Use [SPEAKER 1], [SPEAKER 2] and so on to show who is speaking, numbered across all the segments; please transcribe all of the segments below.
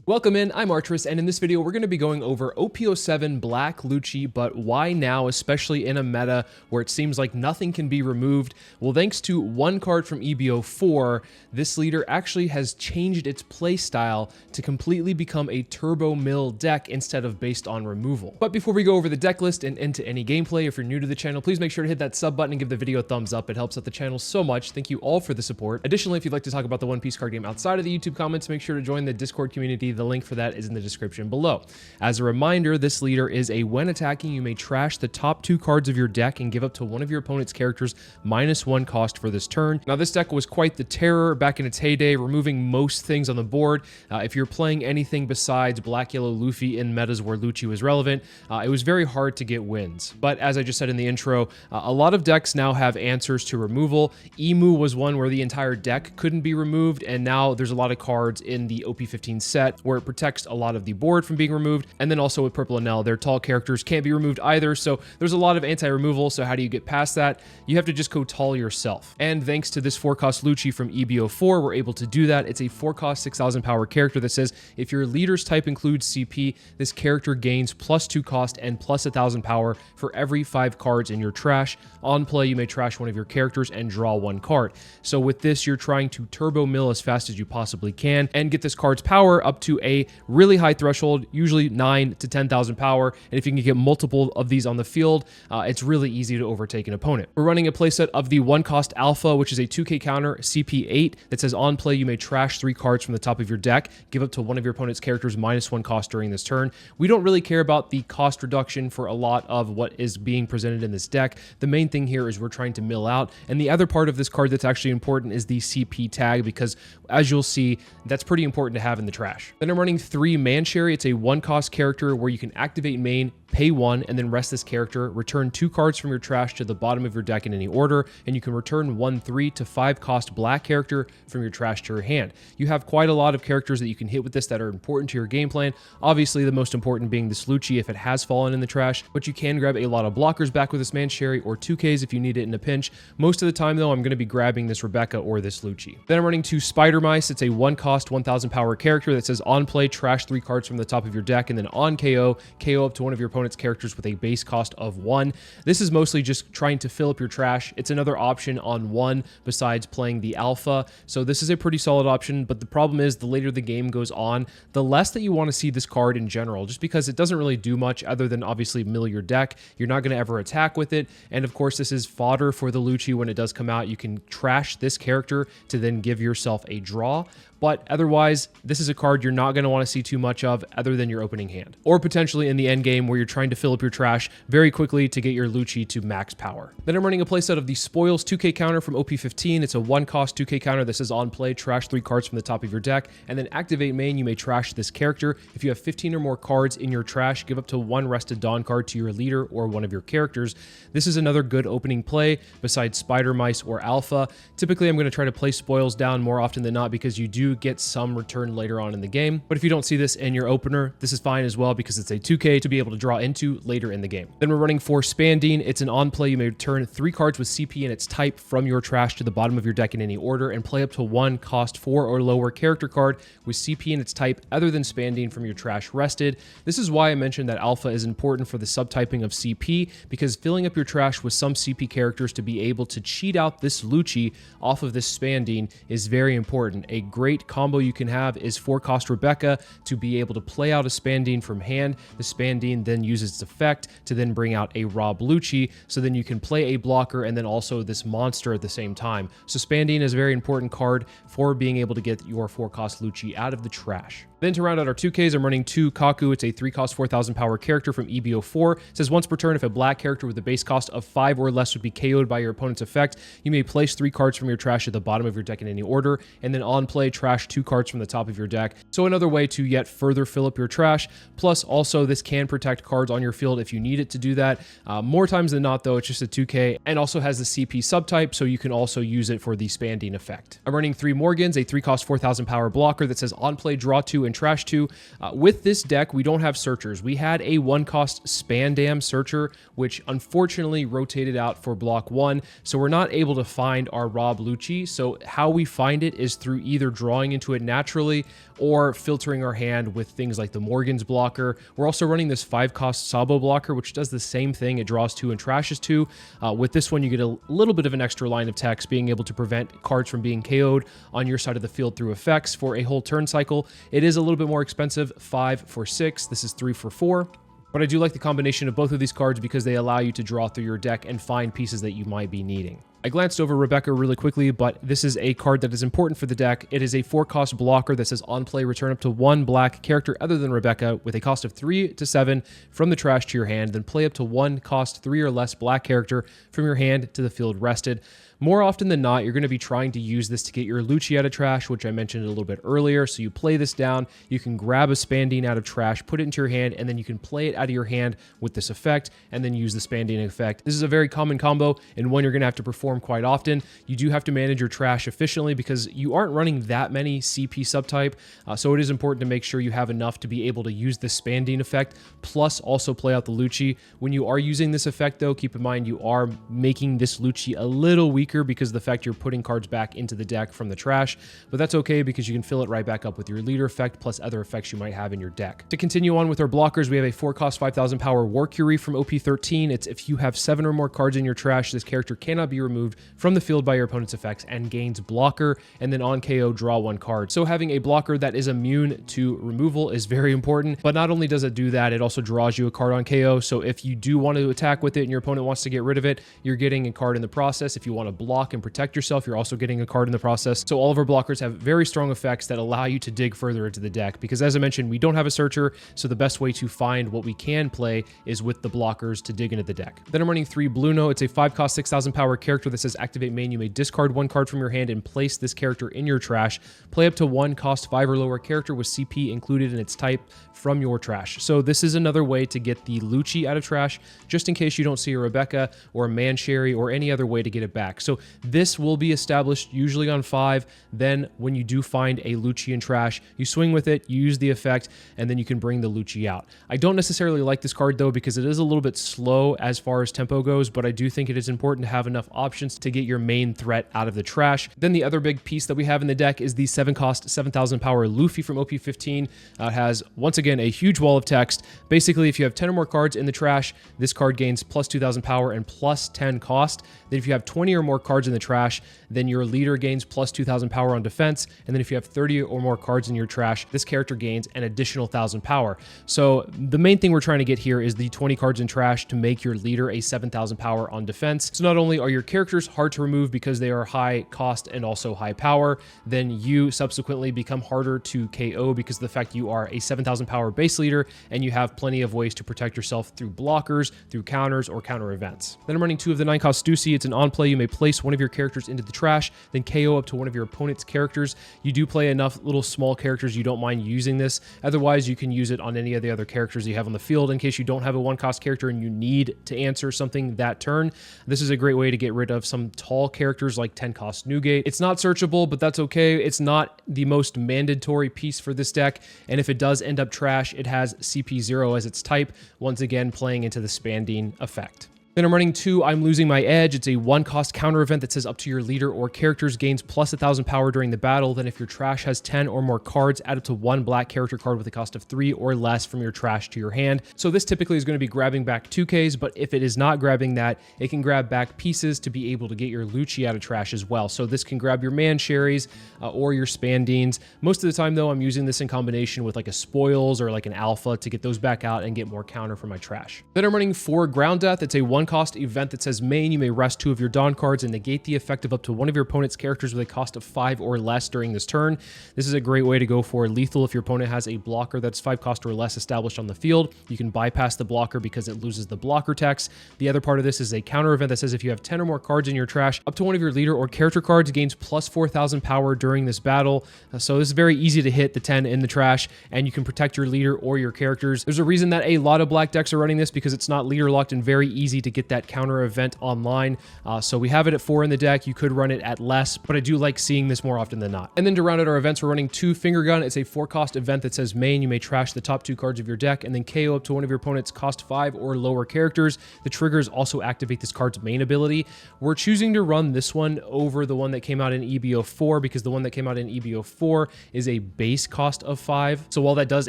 [SPEAKER 1] Welcome in, I'm Artress, and in this video we're going to be going over OP07 Black Lucci, but why now, especially in a meta where it seems like nothing can be removed? Well, thanks to one card from EBO4, this leader actually has changed its playstyle to completely become a turbo mill deck instead of based on removal. But before we go over the deck list and into any gameplay, if you're new to the channel, please make sure to hit that sub button and give the video a thumbs up. It helps out the channel so much. Thank you all for the support. Additionally, if you'd like to talk about the One Piece card game outside of the YouTube comments, make sure to join the Discord community. The link for that is in the description below. As a reminder, this leader is a when attacking, you may trash the top 2 cards of your deck and give up to one of your opponent's characters -1 cost for this turn. Now, this deck was quite the terror back in its heyday, removing most things on the board. If you're playing anything besides Black Yellow Luffy in metas where Lucci was relevant, it was very hard to get wins. But as I just said in the intro, a lot of decks now have answers to removal. Emu was one where the entire deck couldn't be removed, and now there's a lot of cards in the OP15 set where it protects a lot of the board from being removed. And then also with Purple Enel, their tall characters can't be removed either, so there's a lot of anti-removal. So how do you get past that? You have to just go tall yourself. And thanks to this 4-cost Lucci from EBO4, we're able to do that. It's a 4-cost 6,000 power character that says if your leader's type includes CP, this character gains +2 cost and +1,000 power for every 5 cards in your trash. On play, you may trash one of your characters and draw 1 card. So with this, you're trying to turbo mill as fast as you possibly can and get this card's power up to a really high threshold, usually 9 to 10,000 power. And if you can get multiple of these on the field, it's really easy to overtake an opponent. We're running a playset of the 1-cost Alpha, which is a 2k counter CP8 that says on play, you may trash 3 cards from the top of your deck, give up to one of your opponent's characters -1 cost during this turn. We don't really care about the cost reduction for a lot of what is being presented in this deck. The main thing here is we're trying to mill out. And the other part of this card that's actually important is the CP tag, because as you'll see, that's pretty important to have in the trash. Then I'm running 3 Mancherry. It's a 1-cost character where you can activate main, pay 1, and then rest this character, return 2 cards from your trash to the bottom of your deck in any order, and you can return 1 3 to 5-cost black character from your trash to your hand. You have quite a lot of characters that you can hit with this that are important to your game plan. Obviously, the most important being this Lucci if it has fallen in the trash, but you can grab a lot of blockers back with this Mancherry or 2Ks if you need it in a pinch. Most of the time, though, I'm going to be grabbing this Rebecca or this Lucci. Then I'm running 2 Spider Mice. It's a 1-cost 1,000 power character that says on play, trash 3 cards from the top of your deck, and then on KO up to one of your opponent's characters with a base cost of 1. This is mostly just trying to fill up your trash. It's another option on 1 besides playing the Alpha, so this is a pretty solid option. But the problem is the later the game goes on, the less that you want to see this card in general, just because it doesn't really do much other than obviously mill your deck. You're not going to ever attack with it, and of course this is fodder for the Lucci when it does come out. You can trash this character to then give yourself a draw. But otherwise, this is a card you're not going to want to see too much of other than your opening hand. Or potentially in the end game where you're trying to fill up your trash very quickly to get your Lucci to max power. Then I'm running a playset of the Spoils 2k counter from OP15. It's a 1-cost 2k counter that says on play, trash 3 cards from the top of your deck, and then activate main, you may trash this character. If you have 15 or more cards in your trash, give up to 1 rested Dawn card to your leader or one of your characters. This is another good opening play besides Spider Mice or Alpha. Typically, I'm going to try to play Spoils down more often than not because you do get some return later on in the game. But if you don't see this in your opener, this is fine as well because it's a 2k to be able to draw into later in the game. Then we're running 4 Spandine. It's an on play. You may return 3 cards with CP and its type from your trash to the bottom of your deck in any order and play up to 1 cost 4 or lower character card with CP and its type other than Spandine from your trash rested. This is why I mentioned that Alpha is important for the subtyping of CP, because filling up your trash with some CP characters to be able to cheat out this Lucci off of this Spandine is very important. A great combo you can have is 4-cost Rebecca to be able to play out a Spandine from hand. The Spandine then uses its effect to then bring out a Rob Lucci, so then you can play a blocker and then also this monster at the same time. So Spandine is a very important card for being able to get your 4-cost Lucci out of the trash. Then to round out our 2Ks, I'm running 2 Kaku. It's a 3-cost 4,000 power character from EBO4. It says once per turn, if a black character with a base cost of 5 or less would be KO'd by your opponent's effect, you may place 3 cards from your trash at the bottom of your deck in any order, and then on play, trash 2 cards from the top of your deck. So another way to yet further fill up your trash. Plus also this can protect cards on your field if you need it to do that. More times than not though, it's just a 2K and also has the CP subtype, so you can also use it for the Spandine effect. I'm running 3 Morgans, a 3-cost 4,000 power blocker that says on play, draw 2 and trash 2. With this deck, we don't have searchers. We had a 1-cost Spandam searcher, which unfortunately rotated out for block 1, so we're not able to find our Rob Lucci. So how we find it is through either draw drawing into it naturally or filtering our hand with things like the Morgan's blocker. We're also running this 5-cost Sabo blocker, which does the same thing. It draws 2 and trashes 2. With this one, you get a little bit of an extra line of text, being able to prevent cards from being KO'd on your side of the field through effects for a whole turn cycle. It is a little bit more expensive, 5 for 6. This is 3 for 4. But I do like the combination of both of these cards because they allow you to draw through your deck and find pieces that you might be needing. I glanced over Rebecca really quickly, but this is a card that is important for the deck. It is a 4-cost blocker that says on play, return up to 1 black character other than Rebecca with a cost of 3 to 7 from the trash to your hand, then play up to 1 cost 3 or less black character from your hand to the field rested. More often than not, you're going to be trying to use this to get your Lucci out of trash, which I mentioned a little bit earlier. So you play this down, you can grab a Spandine out of trash, put it into your hand, and then you can play it out of your hand with this effect, and then use the Spandine effect. This is a very common combo, and one you're going to have to perform quite often. You do have to manage your trash efficiently because you aren't running that many CP subtype, so it is important to make sure you have enough to be able to use the Spandine effect, plus also play out the Lucci. When you are using this effect, though, keep in mind you are making this Lucci a little weaker because of the fact you're putting cards back into the deck from the trash, but that's okay because you can fill it right back up with your leader effect plus other effects you might have in your deck. To continue on with our blockers, we have a 4-cost 5,000 power War Curie from OP13. It's if you have 7 or more cards in your trash, this character cannot be removed from the field by your opponent's effects and gains blocker, and then on KO, draw 1 card. So having a blocker that is immune to removal is very important, but not only does it do that, it also draws you a card on KO. So if you do want to attack with it and your opponent wants to get rid of it, you're getting a card in the process. If you want to block and protect yourself, you're also getting a card in the process. So all of our blockers have very strong effects that allow you to dig further into the deck because, as I mentioned, we don't have a searcher, so the best way to find what we can play is with the blockers to dig into the deck. Then I'm running 3 Bluno. It's a 5-cost 6,000 power character that says activate main. You may discard 1 card from your hand and place this character in your trash. Play up to 1 cost 5 or lower character with CP included in its type from your trash. So this is another way to get the Lucci out of trash, just in case you don't see a Rebecca or a Mansherry or any other way to get it back. So this will be established usually on 5. Then when you do find a Lucci in trash, you swing with it, you use the effect, and then you can bring the Lucci out. I don't necessarily like this card though because it is a little bit slow as far as tempo goes, but I do think it is important to have enough options to get your main threat out of the trash. Then the other big piece that we have in the deck is the 7-cost 7,000 power Luffy from OP15. It has, once again, a huge wall of text. Basically, if you have 10 or more cards in the trash, this card gains plus 2,000 power and plus 10 cost. Then if you have 20 or more cards in the trash, then your leader gains plus 2,000 power on defense. And then if you have 30 or more cards in your trash, this character gains an additional 1,000 power. So the main thing we're trying to get here is the 20 cards in trash to make your leader a 7,000 power on defense. So not only are your characters hard to remove because they are high cost and also high power, then you subsequently become harder to KO because of the fact you are a 7,000 power base leader and you have plenty of ways to protect yourself through blockers, through counters, or counter events. Then I'm running 2 of the 9-cost Stussy. It's an on play. You may place one of your characters into the trash, then KO up to one of your opponent's characters. You do play enough little small characters, you don't mind using this. Otherwise, you can use it on any of the other characters you have on the field in case you don't have a 1-cost character and you need to answer something that turn. This is a great way to get rid of some tall characters like 10-cost Newgate. It's not searchable, but that's okay. It's not the most mandatory piece for this deck, and if it does end up trash, it has CP0 as its type, once again playing into the Spandine effect. Then I'm running 2 I'm Losing My Edge. It's a 1-cost counter event that says up to your leader or characters gains plus 1,000 power during the battle. Then if your trash has 10 or more cards, add up to 1 black character card with a cost of 3 or less from your trash to your hand. So this typically is going to be grabbing back 2Ks, but if it is not grabbing that, it can grab back pieces to be able to get your Lucci out of trash as well. So this can grab your Mansherries or your Spandines. Most of the time though, I'm using this in combination with like a Spoils or like an Alpha to get those back out and get more counter for my trash. Then I'm running 4 Ground Death. It's a 1-cost event that says main. You may rest 2 of your Dawn cards and negate the effect of up to one of your opponent's characters with a cost of 5 or less during this turn. This is a great way to go for lethal if your opponent has a blocker that's 5 cost or less established on the field. You can bypass the blocker because it loses the blocker text. The other part of this is a counter event that says if you have 10 or more cards in your trash, up to one of your leader or character cards gains plus 4,000 power during this battle. So this is very easy to hit the 10 in the trash, and you can protect your leader or your characters. There's a reason that a lot of black decks are running this because it's not leader locked and very easy to get that counter event online. So we have it at 4 in the deck. You could run it at less, but I do like seeing this more often than not. And then to round out our events, we're running 2 Finger Gun. It's a 4-cost event that says main. You may trash the top 2 cards of your deck and then KO up to one of your opponent's cost 5 or lower characters. The triggers also activate this card's main ability. We're choosing to run this one over the one that came out in EBO 4 because the one that came out in EBO 4 is a base cost of 5. So while that does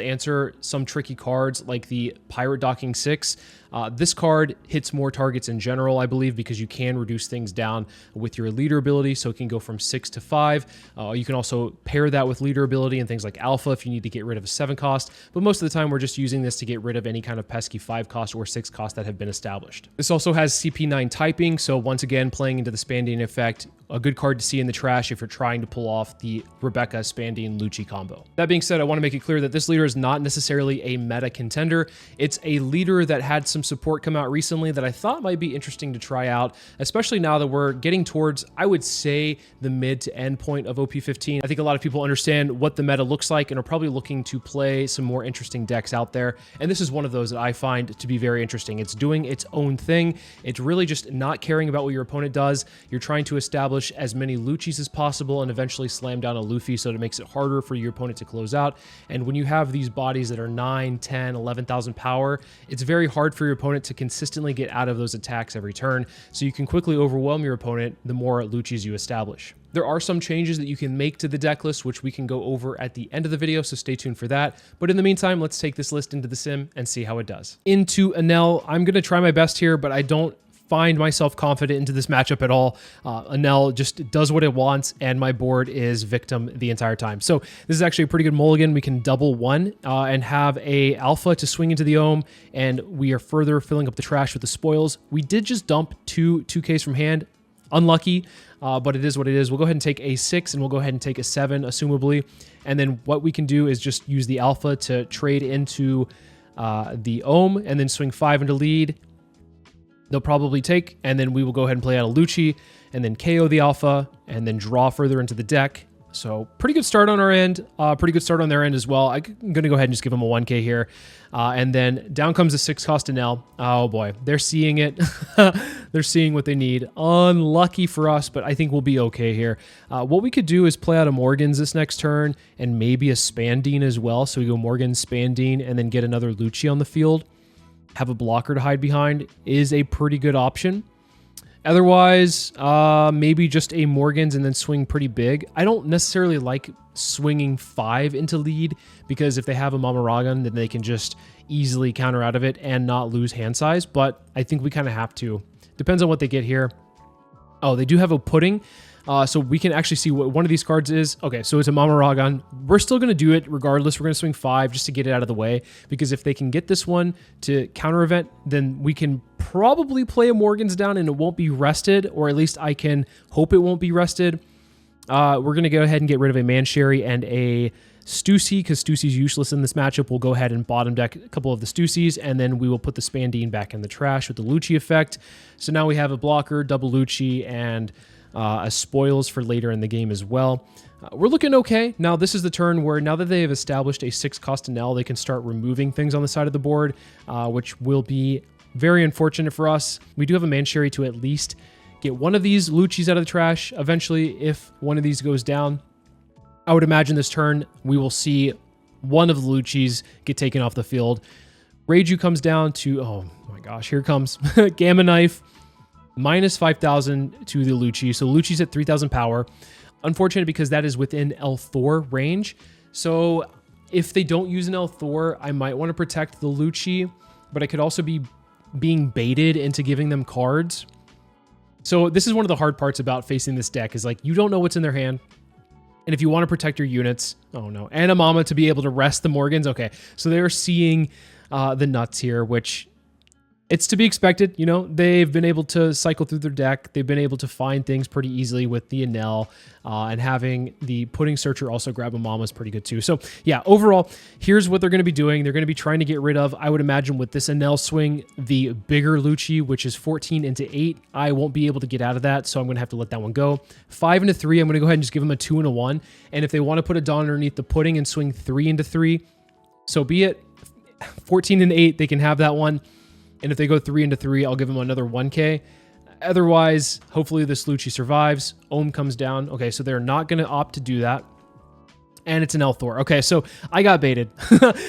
[SPEAKER 1] answer some tricky cards like the Pirate Docking 6, this card hits more targets in general, I believe, because you can reduce things down with your leader ability, so it can go from 6 to 5. You can also pair that with leader ability and things like Alpha if you need to get rid of a 7 cost, but most of the time we're just using this to get rid of any kind of pesky 5 cost or 6 cost that have been established. This also has CP9 typing, so once again, playing into the Spandine effect, a good card to see in the trash if you're trying to pull off the Rebecca Spandine Lucci combo. That being said, I want to make it clear that this leader is not necessarily a meta contender. It's a leader that had some support come out recently that I thought might be interesting to try out, especially now that we're getting towards, I would say, the mid to end point of OP15. I think a lot of people understand what the meta looks like and are probably looking to play some more interesting decks out there. And this is one of those that I find to be very interesting. It's doing its own thing. It's really just not caring about what your opponent does. You're trying to establish as many Luccis as possible and eventually slam down a Luffy, so it makes it harder for your opponent to close out. And when you have these bodies that are 9, 10, 11,000 power, it's very hard for your opponent to consistently get out of those attacks every turn, so you can quickly overwhelm your opponent the more Luccis you establish. There are some changes that you can make to the deck list, which we can go over at the end of the video, so stay tuned for that. But in the meantime, let's take this list into the sim and see how it does. Into Enel, I'm going to try my best here, but I don't find myself confident into this matchup at all. Enel just does what it wants, and my board is victim the entire time. So this is actually a pretty good mulligan. We can double 1 and have a Alpha to swing into the Ohm, and we are further filling up the trash with the spoils. We did just dump 2Ks from hand. Unlucky, but it is what it is. We'll go ahead and take a 6, and we'll go ahead and take a 7, assumably. And then what we can do is just use the Alpha to trade into the Ohm, and then swing 5 into lead. They'll probably take, and then we will go ahead and play out a Lucci, and then KO the Alpha, and then draw further into the deck. So pretty good start on our end, pretty good start on their end as well. I'm going to go ahead and just give them a 1K here. And then down comes a 6-cost Enel. Oh boy, they're seeing it. They're seeing what they need. Unlucky for us, but I think we'll be okay here. What we could do is play out a Morgans this next turn, and maybe a Spandine as well. So we go Morgan, Spandine, and then get another Lucci on the field. Have a blocker to hide behind is a pretty good option. Otherwise, maybe just a Morgans and then swing pretty big. I don't necessarily like swinging 5 into lead, because if they have a Mamaragan, then they can just easily counter out of it and not lose hand size, but I think we kind of have to. Depends on what they get here. Oh, they do have a Pudding. So we can actually see what one of these cards is. Okay, so it's a Mamaragan. We're still going to do it regardless. We're going to swing 5 just to get it out of the way, because if they can get this one to counter event, then we can probably play a Morgans down and it won't be rested, or at least I can hope it won't be rested. We're going to go ahead and get rid of a Mansherry and a Stussy, because Stussy's useless in this matchup. We'll go ahead and bottom deck a couple of the Stussys, and then we will put the Spandine back in the trash with the Lucci effect. So now we have a blocker, double Lucci, and a spoils for later in the game as well. We're looking okay. Now this is the turn where, now that they have established a 6-cost Enel, they can start removing things on the side of the board, which will be very unfortunate for us. We do have a Mansherry to at least get one of these Luccis out of the trash. Eventually, if one of these goes down, I would imagine this turn we will see one of the Luccis get taken off the field. Reiju comes down to, oh my gosh, here comes Gamma Knife. Minus 5,000 to the Lucci. So Lucci's at 3,000 power. Unfortunate, because that is within L4 range. So if they don't use an L4, I might want to protect the Lucci, but I could also be being baited into giving them cards. So this is one of the hard parts about facing this deck, is like, you don't know what's in their hand. And if you want to protect your units, oh no, and a Mama to be able to rest the Morgans. Okay, so they're seeing the nuts here, which it's to be expected. You know, they've been able to cycle through their deck. They've been able to find things pretty easily with the Enel, and having the Pudding Searcher also grab a Mama is pretty good too. So yeah, overall, here's what they're going to be doing. They're going to be trying to get rid of, I would imagine with this Enel swing, the bigger Lucci, which is 14 into 8. I won't be able to get out of that, so I'm going to have to let that one go. 5 into 3, I'm going to go ahead and just give them a 2 and a 1. And if they want to put a Dawn underneath the Pudding and swing 3 into 3, so be it. 14 and 8, they can have that one. And if they go 3 into 3, I'll give them another 1k. Otherwise, hopefully this Lucci survives. Ohm comes down. Okay, so they're not going to opt to do that. And it's an Enel Thor. Okay, so I got baited.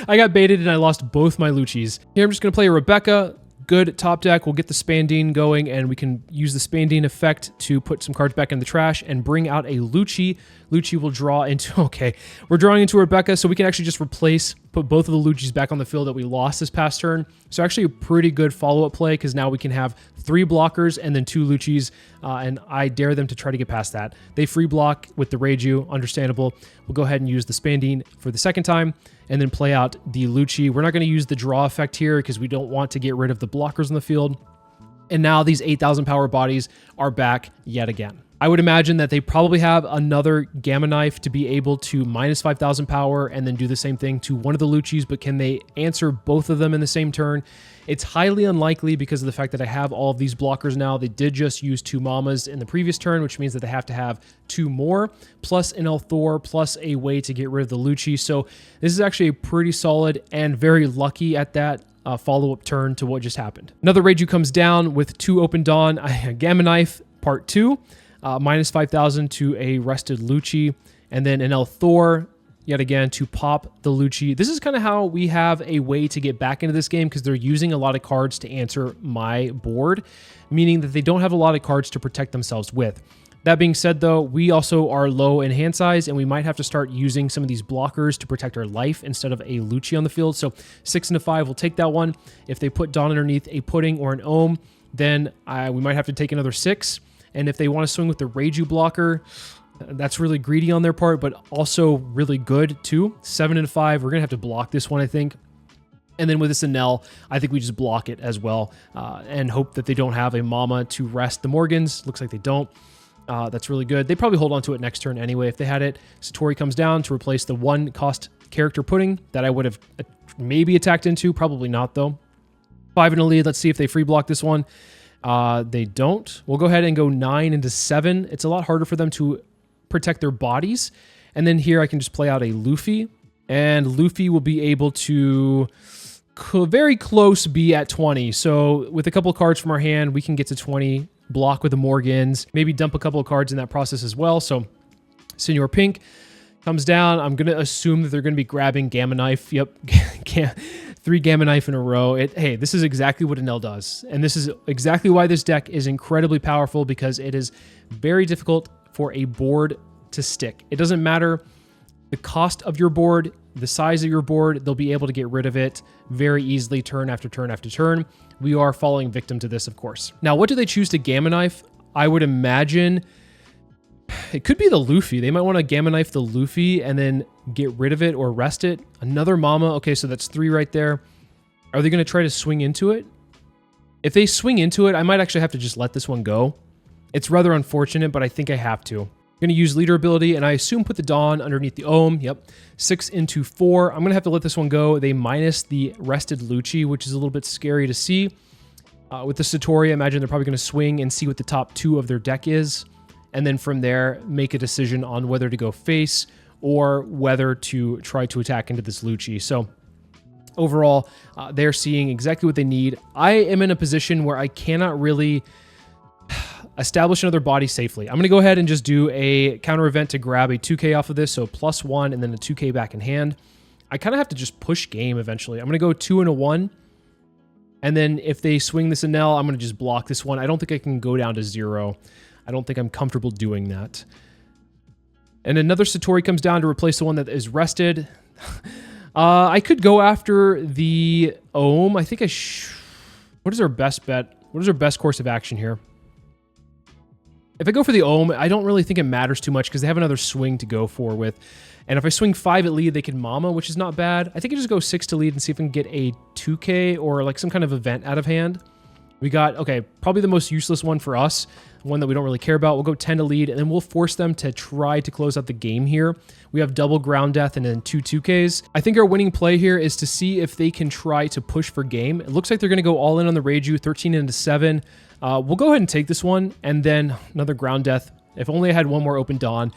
[SPEAKER 1] I got baited and I lost both my Luccis. Here I'm just going to play a Rebecca. Good top deck. We'll get the Spandine going and we can use the Spandine effect to put some cards back in the trash and bring out a Lucci. Lucci will draw into, okay, we're drawing into Rebecca, so we can actually just put both of the Luccis back on the field that we lost this past turn. So actually a pretty good follow-up play because now we can have 3 blockers and then 2 Luccis, and I dare them to try to get past that. They free block with the Reiju, understandable. We'll go ahead and use the Spandine for the second time and then play out the Lucci. We're not going to use the draw effect here because we don't want to get rid of the blockers on the field. And now these 8,000 power bodies are back yet again. I would imagine that they probably have another Gamma Knife to be able to minus 5,000 power and then do the same thing to one of the Luccis, but can they answer both of them in the same turn? It's highly unlikely because of the fact that I have all of these blockers now. They did just use 2 Mamas in the previous turn, which means that they have to have 2 more, plus an Enel Thor, plus a way to get rid of the Lucci. So this is actually a pretty solid and very lucky at that follow-up turn to what just happened. Another Reiju comes down with 2 Open Dawn, a Gamma Knife part 2. Minus 5,000 to a rested Lucci, and then an Enel Thor, yet again, to pop the Lucci. This is kind of how we have a way to get back into this game because they're using a lot of cards to answer my board, meaning that they don't have a lot of cards to protect themselves with. That being said, though, we also are low in hand size, and we might have to start using some of these blockers to protect our life instead of a Lucci on the field. So 6 into 5, we'll take that one. If they put Dawn underneath a Pudding or an Ohm, then we might have to take another 6. And if they want to swing with the Reiju blocker, that's really greedy on their part, but also really good too. 7 and 5, we're going to have to block this one, I think. And then with this Enel, I think we just block it as well and hope that they don't have a Mama to rest the Morgans. Looks like they don't. That's really good. They probably hold on to it next turn anyway if they had it. Satori comes down to replace the 1 cost character Pudding that I would have maybe attacked into. Probably not, though. 5 in a lead. Let's see if they free block this one. They don't. We'll go ahead and go 9 into 7. It's a lot harder for them to protect their bodies. And then here I can just play out a Luffy. And Luffy will be able to very close be at 20. So with a couple of cards from our hand, we can get to 20. Block with the Morgans. Maybe dump a couple of cards in that process as well. So Senor Pink comes down. I'm going to assume that they're going to be grabbing Gamma Knife. Yep. 3 Gamma Knife in a row. Hey, this is exactly what Enel does. And this is exactly why this deck is incredibly powerful because it is very difficult for a board to stick. It doesn't matter the cost of your board, the size of your board, they'll be able to get rid of it very easily turn after turn after turn. We are falling victim to this, of course. Now, what do they choose to Gamma Knife? I would imagine it could be the Luffy. They might want to Gamma Knife the Luffy and then get rid of it or rest it. Another Mama. Okay, so that's 3 right there. Are they going to try to swing into it? If they swing into it, I might actually have to just let this one go. It's rather unfortunate, but I think I have to. I'm going to use leader ability, and I assume put the Dawn underneath the Ohm. Yep. 6 into 4. I'm going to have to let this one go. They minus the rested Lucci, which is a little bit scary to see. With the Satori, I imagine they're probably going to swing and see what the top 2 of their deck is. And then from there, make a decision on whether to go face or whether to try to attack into this Lucci. So overall, they're seeing exactly what they need. I am in a position where I cannot really establish another body safely. I'm going to go ahead and just do a counter event to grab a 2k off of this. So +1 and then a 2k back in hand. I kind of have to just push game eventually. I'm going to go 2 and a 1. And then if they swing this Enel, I'm going to just block this one. I don't think I can go down to 0. I don't think I'm comfortable doing that. And another Satori comes down to replace the one that is rested. I could go after the Ohm. I think what is our best bet? What is our best course of action here? If I go for the Ohm, I don't really think it matters too much because they have another swing to go for with. And if I swing 5 at lead, they can Mama, which is not bad. I think I just go 6 to lead and see if I can get a 2k or like some kind of event out of hand. We got, okay, probably the most useless one for us, one that we don't really care about. We'll go 10 to lead, and then we'll force them to try to close out the game here. We have double ground death and then 2 2Ks. I think our winning play here is to see if they can try to push for game. It looks like they're going to go all in on the Reiju, 13 into 7. We'll go ahead and take this one, and then another ground death. If only I had one more Open Dawn.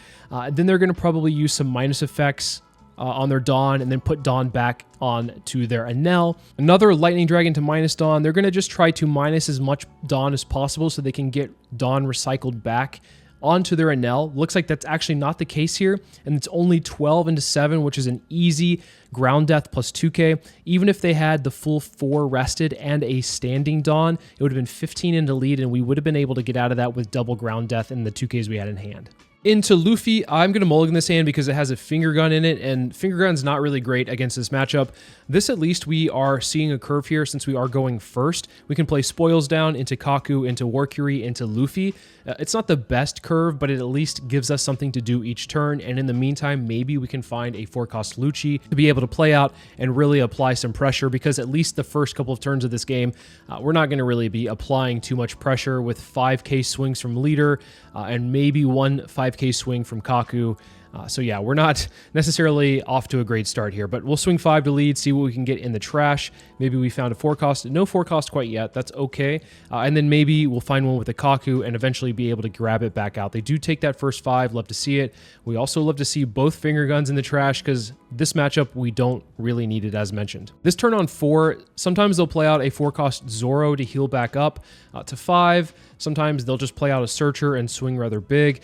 [SPEAKER 1] Then they're going to probably use some minus effects on their Dawn, and then put Dawn back on to their Enel. Another Lightning Dragon to minus Dawn. They're going to just try to minus as much Dawn as possible so they can get Dawn recycled back onto their Enel. Looks like that's actually not the case here, and it's only 12 into 7, which is an easy ground death plus 2k. Even if they had the full 4 rested and a standing Dawn, it would have been 15 into lead, and we would have been able to get out of that with double ground death and the 2ks we had in hand. Into Luffy, I'm going to mulligan this hand because it has a finger gun in it, and finger gun's not really great against this matchup. This, at least, we are seeing a curve here since we are going first. We can play spoils down into Kaku, into Warcury, into Luffy. It's not the best curve, but it at least gives us something to do each turn, and in the meantime, maybe we can find a 4-cost Lucci to be able to play out and really apply some pressure, because at least the first couple of turns of this game, we're not going to really be applying too much pressure with 5k swings from leader and maybe one 5k swing from Kaku. So yeah, we're not necessarily off to a great start here, but we'll swing 5 to lead, see what we can get in the trash. Maybe we found a 4-cost. No 4-cost quite yet. That's okay. And then maybe we'll find one with a Kaku and eventually be able to grab it back out. They do take that first 5. Love to see it. We also love to see both finger guns in the trash because this matchup, we don't really need it as mentioned. This turn on 4, sometimes they'll play out a 4-cost Zoro to heal back up to 5. Sometimes they'll just play out a Searcher and swing rather big.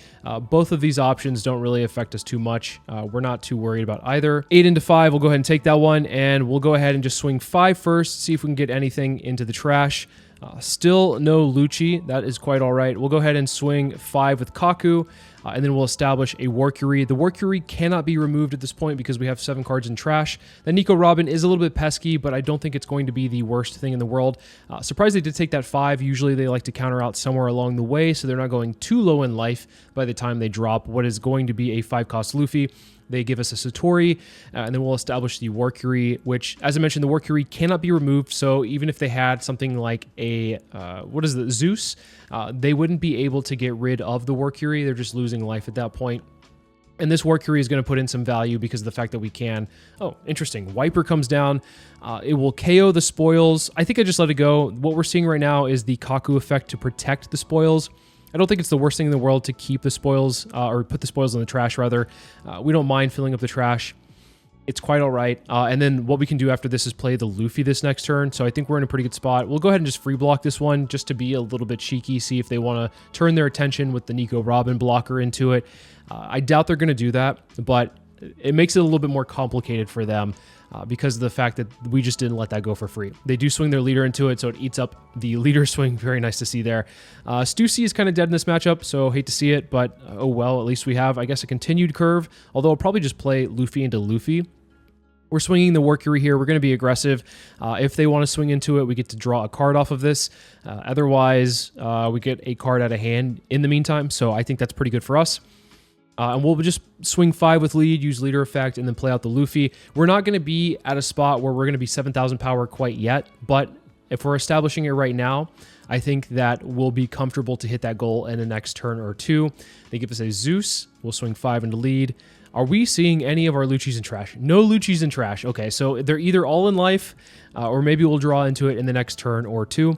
[SPEAKER 1] Both of these options don't really affect us too much. We're not too worried about either. 8 into 5, we'll go ahead and take that one, and we'll go ahead and just swing 5 first, see if we can get anything into the trash. Still no Lucci. That is quite all right. We'll go ahead and swing 5 with Kaku, and then we'll establish a Warcury. The Warcury cannot be removed at this point because we have 7 cards in trash. The Nico Robin is a little bit pesky, but I don't think it's going to be the worst thing in the world. Surprised they did take that 5. Usually they like to counter out somewhere along the way, so they're not going too low in life by the time they drop what is going to be a 5-cost Luffy. They give us a Satori, and then we'll establish the Warcury, which, as I mentioned, the Warcury cannot be removed, so even if they had something like a, Zeus, they wouldn't be able to get rid of the Warcury. They're just losing life at that point. And this Warcury is going to put in some value because of the fact that we can... Oh, interesting. Wiper comes down. It will KO the spoils. I think I just let it go. What we're seeing right now is the Kaku effect to protect the spoils. I don't think it's the worst thing in the world to keep the spoils, or put the spoils in the trash, rather. We don't mind filling up the trash. It's quite all right. And then what we can do after this is play the Luffy this next turn, so I think we're in a pretty good spot. We'll go ahead and just free block this one just to be a little bit cheeky, see if they want to turn their attention with the Nico Robin blocker into it. I doubt they're going to do that, but it makes it a little bit more complicated for them. Because of the fact that we just didn't let that go for free. They do swing their leader into it, so it eats up the leader swing. Very nice to see there. Stussy is kind of dead in this matchup, so hate to see it, but oh well, at least we have, I guess, a continued curve, although I'll probably just play Luffy into Luffy. We're swinging the Warcury here. We're going to be aggressive. If they want to swing into it, we get to draw a card off of this. Otherwise, we get a card out of hand in the meantime, so I think that's pretty good for us. And we'll just swing 5 with lead, use leader effect, and then play out the Luffy. We're not going to be at a spot where we're going to be 7,000 power quite yet, but if we're establishing it right now, I think that we'll be comfortable to hit that goal in the next turn or two. They give us a Zeus. We'll swing 5 into lead. Are we seeing any of our Luccis in trash? No Luccis in trash. Okay, so they're either all in life, or maybe we'll draw into it in the next turn or two.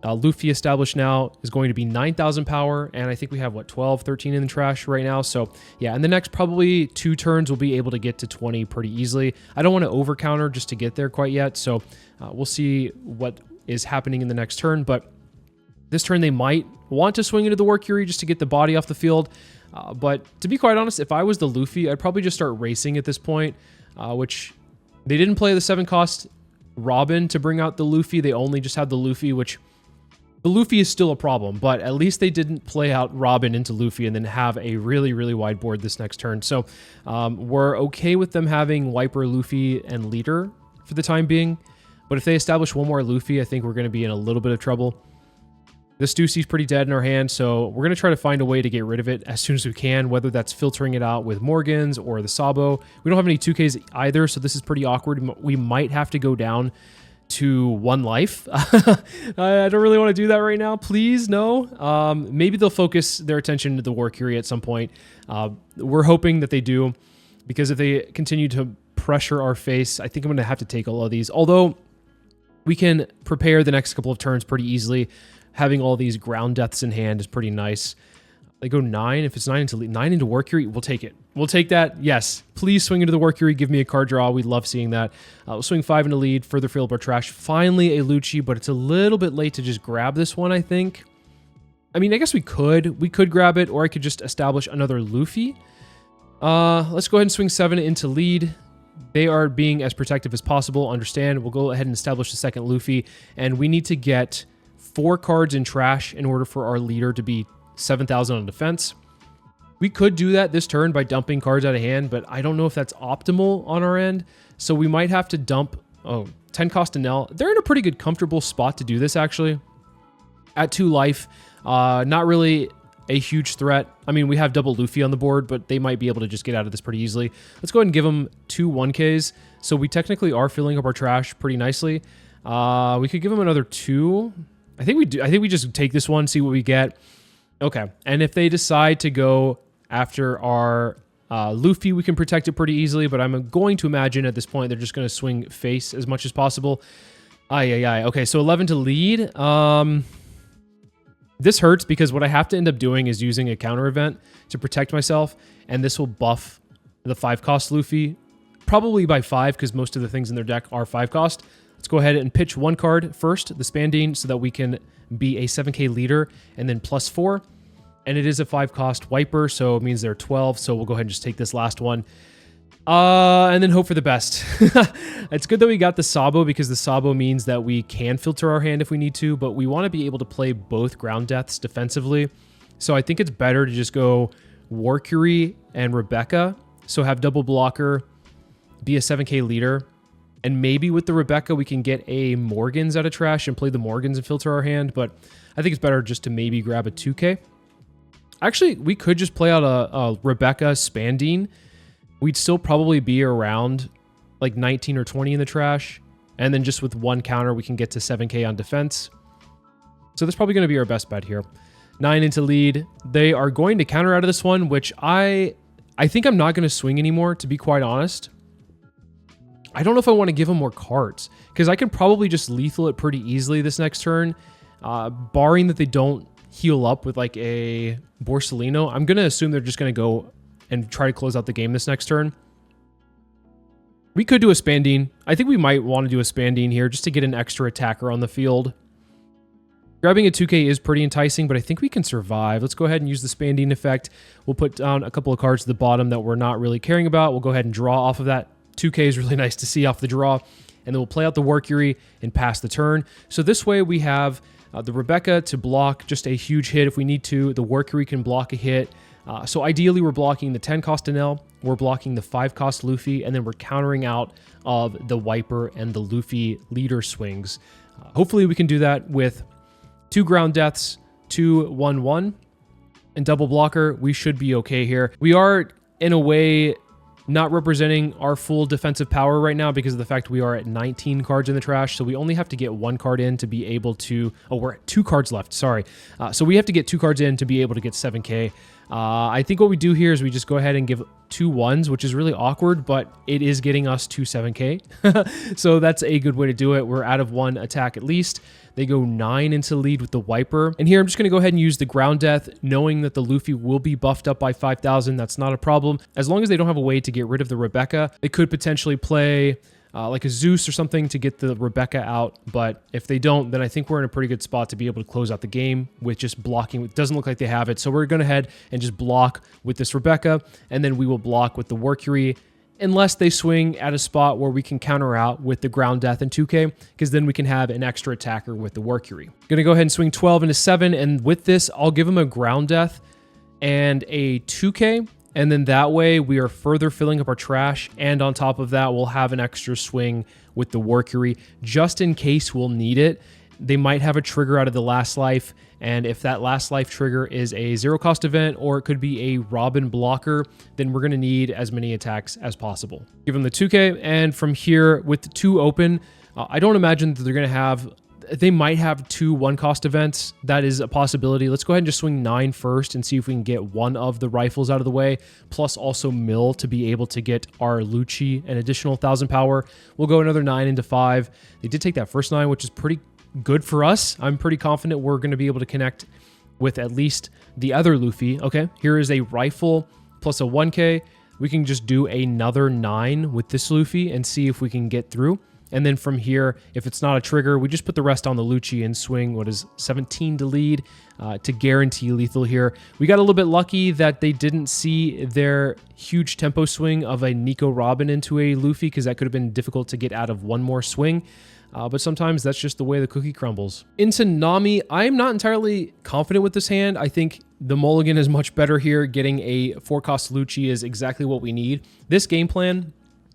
[SPEAKER 1] Luffy established now is going to be 9,000 power, and I think we have, what, 12, 13 in the trash right now. So, yeah, in the next probably 2 turns, we'll be able to get to 20 pretty easily. I don't want to over-counter just to get there quite yet, so we'll see what is happening in the next turn. But this turn, they might want to swing into the Warcury just to get the body off the field. But to be quite honest, if I was the Luffy, I'd probably just start racing at this point, which they didn't play the 7-cost Robin to bring out the Luffy. They only just had the Luffy, which... The Luffy is still a problem, but at least they didn't play out Robin into Luffy and then have a really, really wide board this next turn. So we're okay with them having Wiper, Luffy, and Leader for the time being. But if they establish one more Luffy, I think we're going to be in a little bit of trouble. The Stussy's pretty dead in our hand, so we're going to try to find a way to get rid of it as soon as we can, whether that's filtering it out with Morgans or the Sabo. We don't have any 2Ks either, so this is pretty awkward. We might have to go down to 1 life. I don't really want to do that right now. Please, no. Maybe they'll focus their attention to the Warcury at some point. We're hoping that they do, because if they continue to pressure our face, I think I'm going to have to take all of these. Although we can prepare the next couple of turns pretty easily. Having all these ground deaths in hand is pretty nice. They go 9. If it's 9 into Warcury, we'll take it. We'll take that. Yes. Please swing into the Workery. Give me a card draw. We love seeing that. We'll swing 5 into lead. Further fill up our trash. Finally, a Lucci, but it's a little bit late to just grab this one, I think. I mean, I guess we could. We could grab it, or I could just establish another Luffy. Let's go ahead and swing 7 into lead. They are being as protective as possible. Understand. We'll go ahead and establish the second Luffy. And we need to get 4 cards in trash in order for our leader to be 7,000 on defense. We could do that this turn by dumping cards out of hand, but I don't know if that's optimal on our end. So we might have to dump, 10 cost Enel. They're in a pretty good, comfortable spot to do this, actually. At 2 life, not really a huge threat. I mean, we have double Luffy on the board, but they might be able to just get out of this pretty easily. Let's go ahead and give them 2 1Ks. So we technically are filling up our trash pretty nicely. We could give them another 2. I think we do. I think we just take this one, see what we get. Okay, and if they decide to go after our Luffy, we can protect it pretty easily, but I'm going to imagine at this point they're just going to swing face as much as possible. Okay, so 11 to lead. This hurts because what I have to end up doing is using a counter event to protect myself, and this will buff the 5 cost Luffy, probably by 5 because most of the things in their deck are 5 cost. Let's go ahead and pitch 1 card first, the Spandine, so that we can be a 7k leader, and then +4. And it is a 5 cost wiper, so it means they're 12. So we'll go ahead and just take this last one. And then hope for the best. It's good that we got the Sabo, because the Sabo means that we can filter our hand if we need to, but we want to be able to play both ground deaths defensively. So I think it's better to just go Workery and Rebecca. So have double blocker, be a 7k leader. And maybe with the Rebecca, we can get a Morgans out of trash and play the Morgans and filter our hand. But I think it's better just to maybe grab a 2k. Actually, we could just play out a Rebecca Spandine. We'd still probably be around like 19 or 20 in the trash. And then just with 1 counter, we can get to 7k on defense. So that's probably going to be our best bet here. 9 into lead. They are going to counter out of this one, which I think I'm not going to swing anymore, to be quite honest. I don't know if I want to give them more cards, because I can probably just lethal it pretty easily this next turn, barring that they don't heal up with like a Borsellino. I'm going to assume they're just going to go and try to close out the game this next turn. We could do a Spandine. I think we might want to do a Spandine here just to get an extra attacker on the field. Grabbing a 2k is pretty enticing, but I think we can survive. Let's go ahead and use the Spandine effect. We'll put down a couple of cards at the bottom that we're not really caring about. We'll go ahead and draw off of that. 2k is really nice to see off the draw. And then we'll play out the Workery and pass the turn. So this way we have the Rebecca to block just a huge hit if we need to. The Workery can block a hit. So ideally, we're blocking the 10 cost Enel, we're blocking the 5 cost Luffy, and then we're countering out of the Wiper and the Luffy leader swings. Hopefully, we can do that with 2 ground deaths, 2 1/1, and double blocker. We should be okay here. We are, in a way, not representing our full defensive power right now because of the fact we are at 19 cards in the trash. So we only have to get 1 card in to be able to... Oh, we're at 2 cards left. Sorry. So we have to get 2 cards in to be able to get 7k. I think what we do here is we just go ahead and give 2 1s, which is really awkward, but it is getting us to 7k. So that's a good way to do it. We're out of 1 attack at least. They go 9 into lead with the Wiper. And here I'm just going to go ahead and use the ground death, knowing that the Luffy will be buffed up by 5,000. That's not a problem. As long as they don't have a way to get rid of the Rebecca, they could potentially play like a Zeus or something to get the Rebecca out. But if they don't, then I think we're in a pretty good spot to be able to close out the game with just blocking. It doesn't look like they have it. So we're going to head and just block with this Rebecca. And then we will block with the Workery, unless they swing at a spot where we can counter out with the ground death and 2k, because then we can have an extra attacker with the Workery. Going to go ahead and swing 12 into 7, and with this, I'll give them a ground death and a 2k, and then that way we are further filling up our trash, and on top of that, we'll have an extra swing with the Workery, just in case we'll need it. They might have a trigger out of the last life, and if that last life trigger is a 0 cost event, or it could be a Robin blocker, then we're going to need as many attacks as possible. Give them the 2k, and from here, with the 2 open, I don't imagine that they're going to have... They might have 2 1 cost events. That is a possibility. Let's go ahead and just swing 9 first and see if we can get one of the rifles out of the way, plus also mill to be able to get our Lucci an additional 1,000 power. We'll go another 9 into 5. They did take that first 9, which is pretty good for us. I'm pretty confident we're going to be able to connect with at least the other Luffy. Okay, here is a rifle plus a 1k. we can just do another 9 with this Luffy and see if we can get through. And then from here, if it's not a trigger, we just put the rest on the Lucci and swing, 17 to lead to guarantee lethal here. We got a little bit lucky that they didn't see their huge tempo swing of a Nico Robin into a Luffy, because that could have been difficult to get out of one more swing. But sometimes that's just the way the cookie crumbles. Into Nami, I'm not entirely confident with this hand. I think the mulligan is much better here. Getting a 4-cost Lucci is exactly what we need. This game plan,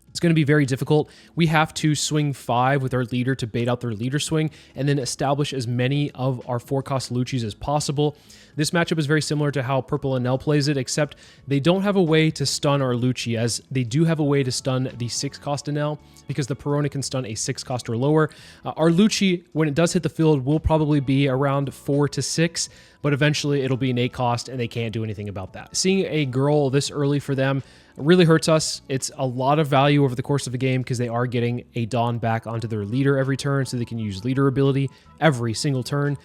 [SPEAKER 1] it's going to be very difficult. We have to swing 5 with our leader to bait out their leader swing, and then establish as many of our 4-cost Luccis as possible. This matchup is very similar to how Purple Enel plays it, except they don't have a way to stun our Lucci, as they do have a way to stun the 6-cost Enel, because the Perona can stun a 6-cost or lower. Our Lucci, when it does hit the field, will probably be around 4 to 6, but eventually it'll be an 8-cost, and they can't do anything about that. Seeing a girl this early for them really hurts us. It's a lot of value over the course of the game, because they are getting a Dawn back onto their leader every turn, so they can use leader ability every single turn.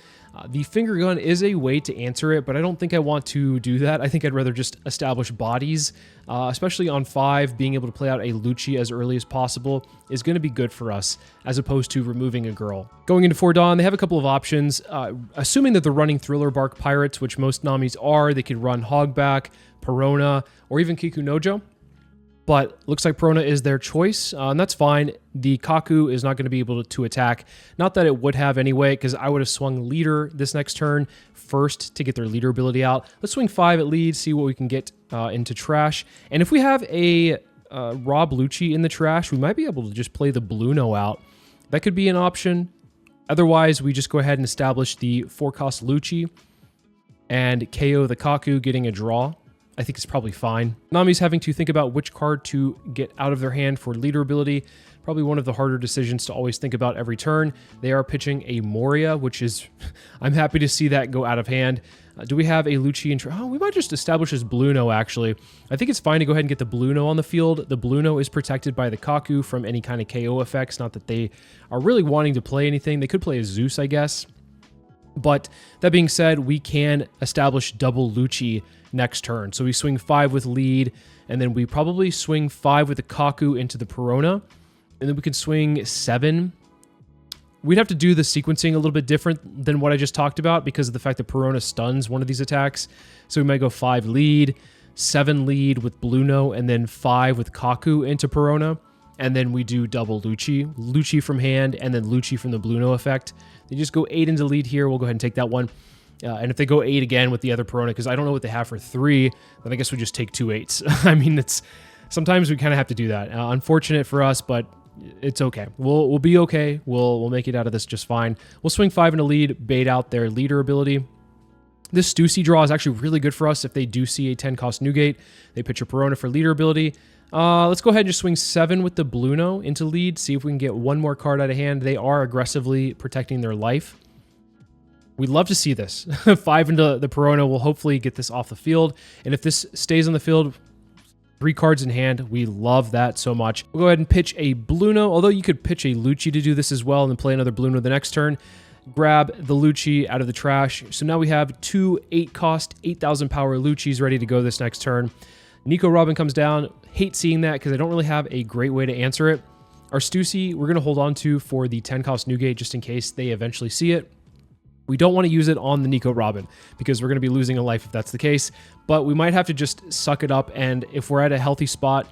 [SPEAKER 1] The finger gun is a way to answer it, but I don't think I want to do that. I think I'd rather just establish bodies, especially on 5. Being able to play out a Lucci as early as possible is going to be good for us, as opposed to removing a girl. Going into 4 Dawn, they have a couple of options. Assuming that they're running Thriller Bark Pirates, which most Namis are, they could run Hogback, Perona, or even Kiku Nojo. But looks like Perona is their choice, and that's fine. The Kaku is not going to be able to attack. Not that it would have anyway, because I would have swung leader this next turn first to get their leader ability out. Let's swing 5 at lead, see what we can get into trash. And if we have a Rob Lucci in the trash, we might be able to just play the Bluno out. That could be an option. Otherwise, we just go ahead and establish the 4-cost Lucci and KO the Kaku, getting a draw. I think it's probably fine. Nami's having to think about which card to get out of their hand for leader ability. Probably one of the harder decisions to always think about every turn. They are pitching a Moria, which is... I'm happy to see that go out of hand. Do we have a Lucci in... Oh, we might just establish as Bluno, actually. I think it's fine to go ahead and get the Bluno on the field. The Bluno is protected by the Kaku from any kind of KO effects. Not that they are really wanting to play anything. They could play a Zeus, I guess. But that being said, we can establish double Lucci next turn. So we swing 5 with lead, and then we probably swing 5 with the Kaku into the Perona, and then we could swing 7. We'd have to do the sequencing a little bit different than what I just talked about, because of the fact that Perona stuns one of these attacks. So we might go 5 lead, 7 lead with Bluno, and then 5 with Kaku into Perona. And then we do double Lucci. Lucci from hand, and then Lucci from the Bluno effect. They just go 8 into lead here. We'll go ahead and take that one. And if they go 8 again with the other Perona, because I don't know what they have for 3, then I guess we just take 2 8s. I mean, it's sometimes we kind of have to do that. Unfortunate for us, but it's okay. We'll be okay. We'll make it out of this just fine. We'll swing 5 into lead, bait out their leader ability. This Stussy draw is actually really good for us if they do see a 10-cost Newgate. They pitch a Perona for leader ability. Let's go ahead and just swing 7 with the Bluno into lead, see if we can get one more card out of hand. They are aggressively protecting their life. We'd love to see this. 5 into the Perona will hopefully get this off the field. And if this stays on the field, 3 cards in hand, we love that so much. We'll go ahead and pitch a Bluno, although you could pitch a Lucci to do this as well and then play another Bluno the next turn. Grab the Lucci out of the trash. So now we have 2 8-cost, 8,000 power Luccis ready to go this next turn. Nico Robin comes down. Hate seeing that because I don't really have a great way to answer it. Our Stussy, we're going to hold on to for the 10-cost Newgate just in case they eventually see it. We don't want to use it on the Nico Robin because we're going to be losing a life if that's the case. But we might have to just suck it up, and if we're at a healthy spot,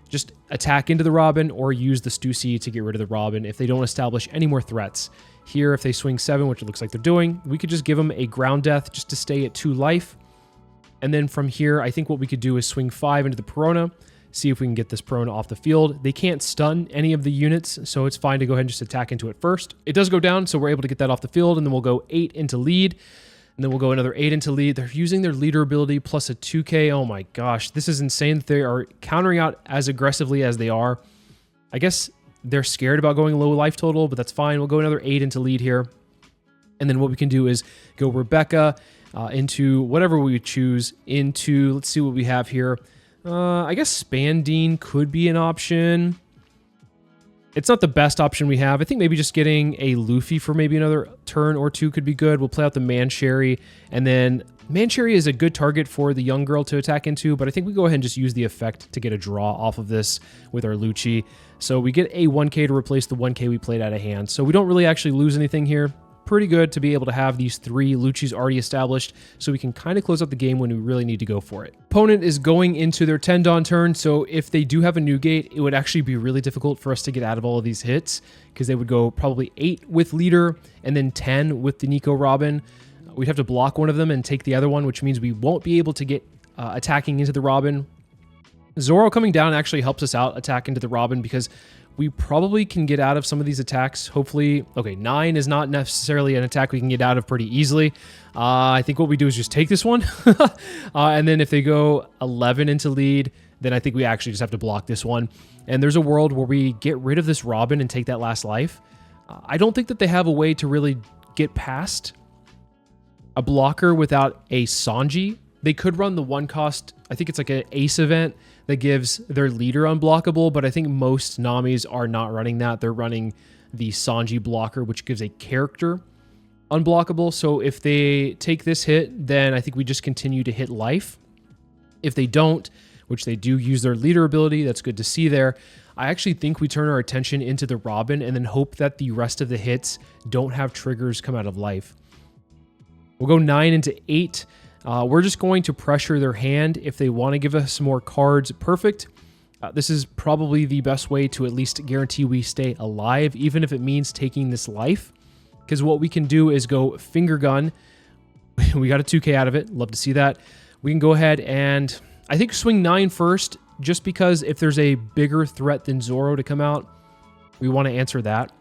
[SPEAKER 1] just attack into the Robin or use the Stussy to get rid of the Robin if they don't establish any more threats. Here, if they swing 7, which it looks like they're doing, we could just give them a ground death just to stay at 2 life. And then from here, I think what we could do is swing 5 into the Perona, see if we can get this Perona off the field. They can't stun any of the units, so it's fine to go ahead and just attack into it first. It does go down, so we're able to get that off the field, and then we'll go 8 into lead, and then we'll go another 8 into lead. They're using their leader ability plus a 2K. Oh my gosh, this is insane that they are countering out as aggressively as they are. I guess they're scared about going low life total, but that's fine. We'll go another 8 into lead here. And then what we can do is go Rebecca into whatever we choose into, let's see what we have here. I guess Spandine could be an option. It's not the best option we have. I think maybe just getting a Luffy for maybe another turn or two could be good. We'll play out the Mancherry, and then Mancherry is a good target for the young girl to attack into, but I think we go ahead and just use the effect to get a draw off of this with our Lucci. So we get a 1k to replace the 1k we played out of hand. So we don't really actually lose anything here. Pretty good to be able to have these 3 Luccis already established, so we can kind of close out the game when we really need to go for it. Opponent is going into their 10 Dawn turn, so if they do have a new gate, it would actually be really difficult for us to get out of all of these hits, because they would go probably 8 with Leader and then 10 with the Nico Robin. We'd have to block one of them and take the other one, which means we won't be able to get attacking into the Robin. Zoro coming down actually helps us out attack into the Robin, because we probably can get out of some of these attacks, hopefully. Okay, 9 is not necessarily an attack we can get out of pretty easily. I think what we do is just take this one. And then if they go 11 into lead, then I think we actually just have to block this one. And there's a world where we get rid of this Robin and take that last life. I don't think that they have a way to really get past a blocker without a Sanji. They could run the 1 cost, I think it's like an ace event that gives their leader unblockable, but I think most Namis are not running that. They're running the Sanji blocker, which gives a character unblockable. So if they take this hit, then I think we just continue to hit life. If they don't, which they do use their leader ability, that's good to see there. I actually think we turn our attention into the Robin and then hope that the rest of the hits don't have triggers come out of life. We'll go 9 into 8. We're just going to pressure their hand if they want to give us more cards. Perfect. This is probably the best way to at least guarantee we stay alive, even if it means taking this life. Because what we can do is go finger gun. We got a 2k out of it. Love to see that. We can go ahead and I think swing 9 first, just because if there's a bigger threat than Zoro to come out, we want to answer that.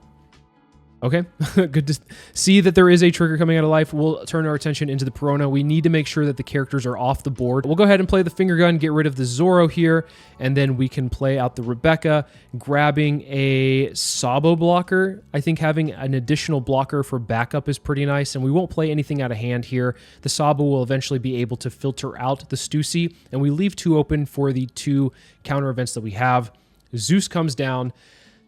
[SPEAKER 1] Okay, good to see that there is a trigger coming out of life. We'll turn our attention into the Perona. We need to make sure that the characters are off the board. We'll go ahead and play the finger gun, get rid of the Zoro here, and then we can play out the Rebecca, grabbing a Sabo blocker. I think having an additional blocker for backup is pretty nice, and we won't play anything out of hand here. The Sabo will eventually be able to filter out the Stussy, and we leave 2 open for the 2 counter events that we have. Zeus comes down.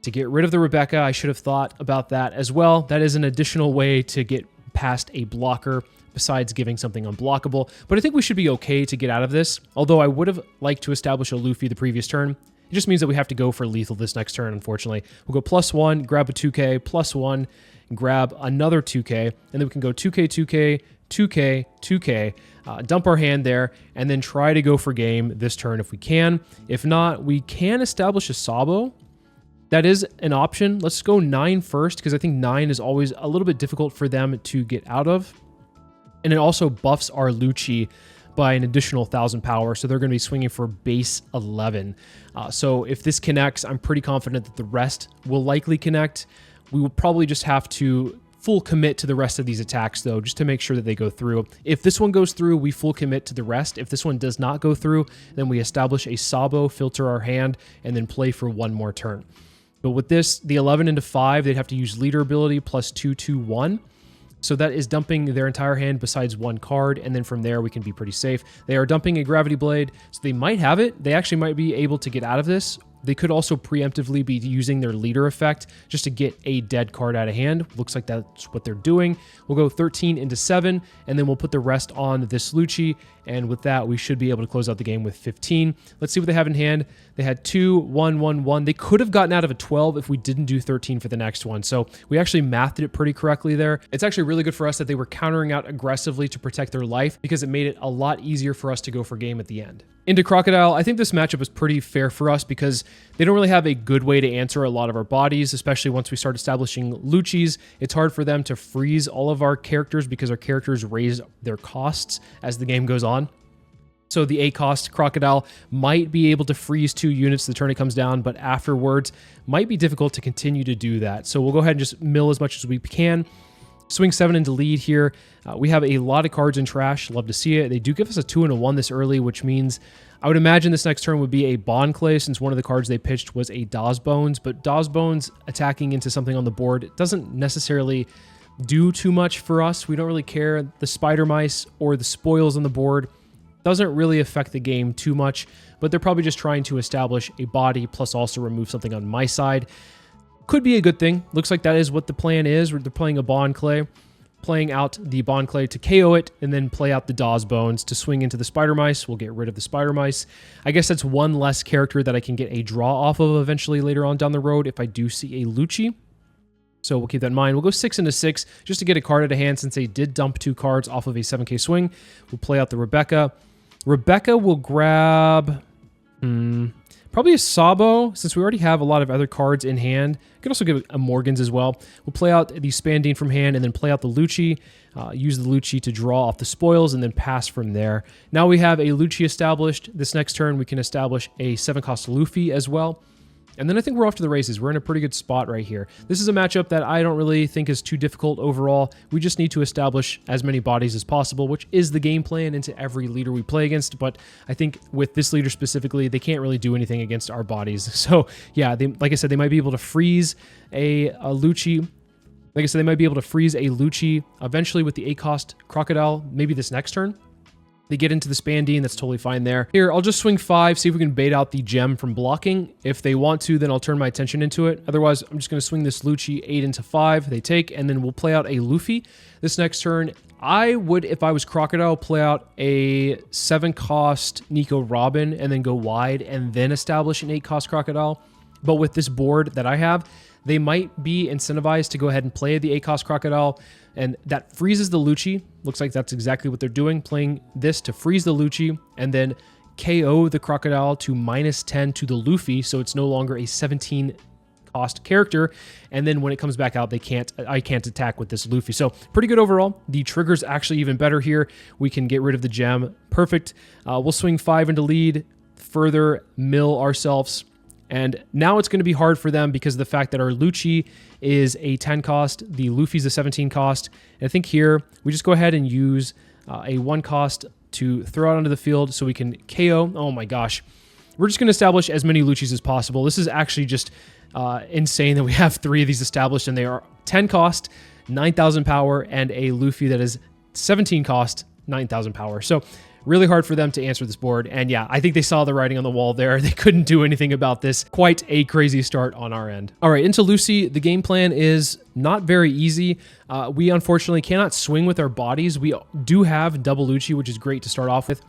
[SPEAKER 1] To get rid of the Rebecca, I should have thought about that as well. That is an additional way to get past a blocker besides giving something unblockable. But I think we should be okay to get out of this. Although I would have liked to establish a Luffy the previous turn. It just means that we have to go for lethal this next turn, unfortunately. We'll go +1, grab a 2k, +1, grab another 2k, and then we can go 2k, 2k, 2k, 2k, dump our hand there, and then try to go for game this turn if we can. If not, we can establish a Sabo. That is an option. Let's go 9 first, because I think 9 is always a little bit difficult for them to get out of. And it also buffs our Lucci by an additional 1,000 power, so they're going to be swinging for base 11. So if this connects, I'm pretty confident that the rest will likely connect. We will probably just have to full commit to the rest of these attacks, though, just to make sure that they go through. If this one goes through, we full commit to the rest. If this one does not go through, then we establish a Sabo, filter our hand, and then play for 1 more turn. But with this, the 11 into 5, they'd have to use leader ability +2, 2, 1. So that is dumping their entire hand besides 1 card, and then from there we can be pretty safe. They are dumping a Gravity Blade, so they might have it. They actually might be able to get out of this. They could also preemptively be using their leader effect just to get a dead card out of hand. Looks like that's what they're doing. We'll go 13 into 7, and then we'll put the rest on this Lucci, and with that, we should be able to close out the game with 15. Let's see what they have in hand. They had 2, 1, 1, 1. They could have gotten out of a 12 if we didn't do 13 for the next one, so we actually mathed it pretty correctly there. It's actually really good for us that they were countering out aggressively to protect their life, because it made it a lot easier for us to go for game at the end. Into Crocodile, I think this matchup is pretty fair for us because they don't really have a good way to answer a lot of our bodies, especially once we start establishing Luccis. It's hard for them to freeze all of our characters because our characters raise their costs as the game goes on. So the A-cost Crocodile might be able to freeze 2 units the turn it comes down, but afterwards might be difficult to continue to do that. So we'll go ahead and just mill as much as we can. Swing 7 into lead here. We have a lot of cards in trash. Love to see it. They do give us a 2 and a 1 this early, which means I would imagine this next turn would be a Bond Clay, since one of the cards they pitched was a Dawes Bones. But Dawes Bones attacking into something on the board doesn't necessarily do too much for us. We don't really care. The Spider Mice or the spoils on the board doesn't really affect the game too much, but they're probably just trying to establish a body plus also remove something on my side. Could be a good thing. Looks like that is what the plan is. They're playing a Bond Clay, playing out the Bond Clay to KO it, and then play out the Dawes Bones to swing into the Spider Mice. We'll get rid of the Spider Mice. I guess that's one less character that I can get a draw off of eventually later on down the road if I do see a Lucci. So we'll keep that in mind. We'll go 6 into 6 just to get a card out of hand since they did dump 2 cards off of a 7k swing. We'll play out the Rebecca. Rebecca will grab... probably a Sabo, since we already have a lot of other cards in hand. I could also give a Morgans as well. We'll play out the Spandine from hand and then play out the Lucci. Use the Lucci to draw off the spoils and then pass from there. Now we have a Lucci established. This next turn we can establish a 7-cost Luffy as well. And then I think we're off to the races. We're in a pretty good spot right here. This is a matchup that I don't really think is too difficult overall. We just need to establish as many bodies as possible, which is the game plan into every leader we play against. But I think with this leader specifically, they can't really do anything against our bodies. So yeah, like I said, they might be able to freeze a Lucci. Like I said, they might be able to freeze a Lucci eventually with the 8-cost Crocodile, maybe this next turn. They get into the Spandine, that's totally fine there. Here, I'll just swing 5, see if we can bait out the gem from blocking. If they want to, then I'll turn my attention into it. Otherwise, I'm just going to swing this Lucci 8 into 5. They take, and then we'll play out a Luffy. This next turn, I would, if I was Crocodile, play out a 7-cost Nico Robin and then go wide and then establish an 8-cost Crocodile. But with this board that I have, they might be incentivized to go ahead and play the 8-cost Crocodile, and that freezes the Lucci. Looks like that's exactly what they're doing, playing this to freeze the Lucci, and then KO the Crocodile to -10 to the Luffy, so it's no longer a 17-cost character, and then when it comes back out, I can't attack with this Luffy. So pretty good overall. The trigger's actually even better here. We can get rid of the gem. Perfect. We'll swing 5 into lead, further mill ourselves. And now it's going to be hard for them because of the fact that our Lucci is a 10 cost, the Luffy's a 17 cost. And I think here we just go ahead and use a 1 cost to throw out onto the field so we can KO. Oh my gosh. We're just going to establish as many Luccis as possible. This is actually just insane that we have 3 of these established, and they are 10 cost, 9,000 power, and a Luffy that is 17 cost, 9,000 power. So really hard for them to answer this board. And yeah, I think they saw the writing on the wall there. They couldn't do anything about this. Quite a crazy start on our end. All right, into Lucci. The game plan is not very easy. We unfortunately cannot swing with our bodies. We do have double Lucci, which is great to start off with,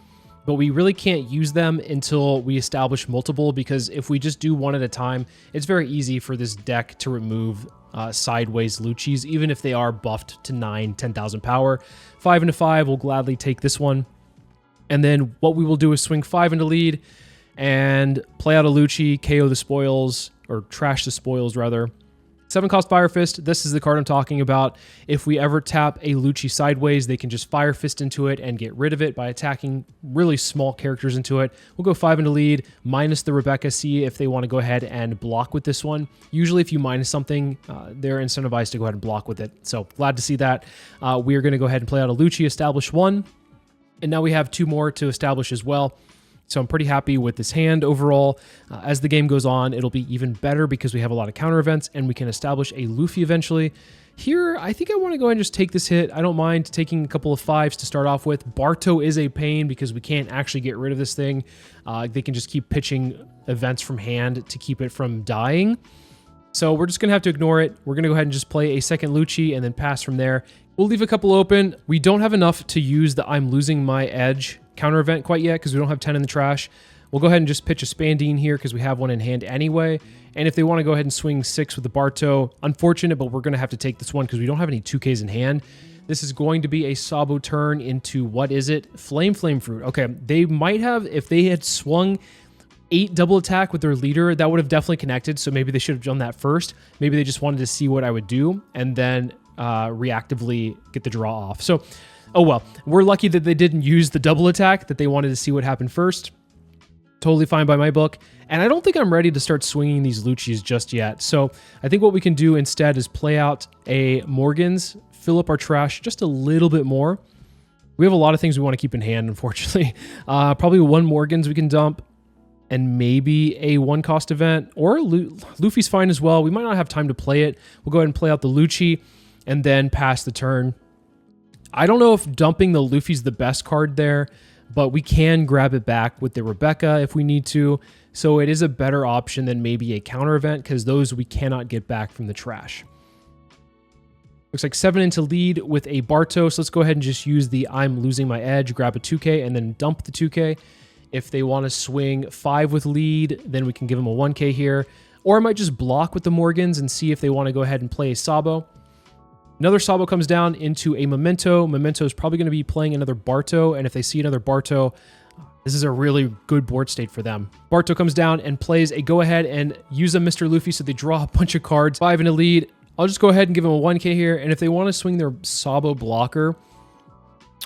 [SPEAKER 1] but we really can't use them until we establish multiple, because if we just do one at a time, it's very easy for this deck to remove sideways Luccis, even if they are buffed to 10,000 power. 5 into 5, we'll gladly take this one. And then what we will do is swing 5 into lead and play out a Lucci, KO the spoils, or trash the spoils rather. 7-cost Fire Fist, this is the card I'm talking about. If we ever tap a Lucci sideways, they can just Fire Fist into it and get rid of it by attacking really small characters into it. We'll go 5 into lead, minus the Rebecca, see if they want to go ahead and block with this one. Usually if you minus something, they're incentivized to go ahead and block with it. So glad to see that. We are going to go ahead and play out a Lucci, establish 1. And now we have 2 more to establish as well. So I'm pretty happy with this hand overall. As the game goes on, it'll be even better because we have a lot of counter events and we can establish a Luffy eventually. Here, I think I want to go ahead and just take this hit. I don't mind taking a couple of 5s to start off with. Barto is a pain because we can't actually get rid of this thing. They can just keep pitching events from hand to keep it from dying. So we're just going to have to ignore it. We're going to go ahead and just play a second Lucci and then pass from there. We'll leave a couple open. We don't have enough to use the I'm losing my edge counter event quite yet because we don't have 10 in the trash. We'll go ahead and just pitch a Spandine here because we have one in hand anyway. And if they want to go ahead and swing 6 with the Barto, unfortunate, but we're going to have to take this one because we don't have any 2Ks in hand. This is going to be a Sabo turn into, what is it? Flame Fruit. Okay, they might have, if they had swung 8 double attack with their leader, that would have definitely connected. So maybe they should have done that first. Maybe they just wanted to see what I would do and then reactively get the draw off. So, oh well, we're lucky that they didn't use the double attack, that they wanted to see what happened first. Totally fine by my book. And I don't think I'm ready to start swinging these Luccis just yet. So I think what we can do instead is play out a Morgans, fill up our trash just a little bit more. We have a lot of things we want to keep in hand, unfortunately. Probably 1 Morgans we can dump, and maybe a 1-cost event, or Luffy's fine as well. We might not have time to play it. We'll go ahead and play out the Lucci and then pass the turn. I don't know if dumping the Luffy's the best card there, but we can grab it back with the Rebecca if we need to. So it is a better option than maybe a counter event because those we cannot get back from the trash. Looks like 7 into lead with a Barto. So let's go ahead and just use the I'm losing my edge, grab a 2K, and then dump the 2K. If they want to swing 5 with lead, then we can give them a 1K here. Or I might just block with the Morgans and see if they want to go ahead and play a Sabo. Another Sabo comes down into a Memento. Memento is probably going to be playing another Barto, and if they see another Barto, this is a really good board state for them. Barto comes down and plays a go ahead and use a Mr. Luffy, so they draw a bunch of cards. 5 in a lead. I'll just go ahead and give them a 1K here, and if they want to swing their Sabo blocker,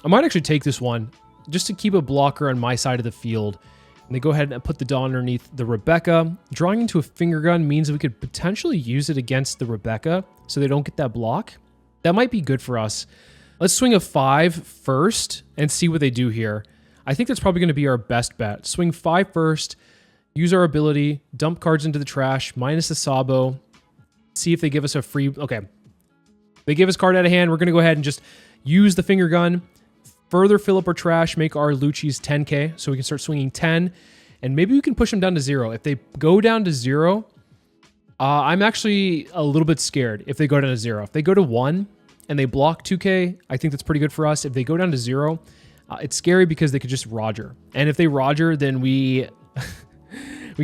[SPEAKER 1] I might actually take this one just to keep a blocker on my side of the field. And they go ahead and put the Dawn underneath the Rebecca. Drawing into a finger gun means we could potentially use it against the Rebecca so they don't get that block. That might be good for us. Let's swing a 5 first and see what they do here. I think that's probably going to be our best bet. Swing 5 first, use our ability, dump cards into the trash, minus the Sabo, see if they give us a free... Okay. They give us card out of hand. We're going to go ahead and just use the finger gun, further fill up our trash, make our Lucci's 10K, so we can start swinging 10, and maybe we can push them down to 0. If they go down to 0, I'm actually a little bit scared if they go down to 0. If they go to 1 and they block 2K, I think that's pretty good for us. If they go down to 0, it's scary because they could just Roger. And if they Roger, then we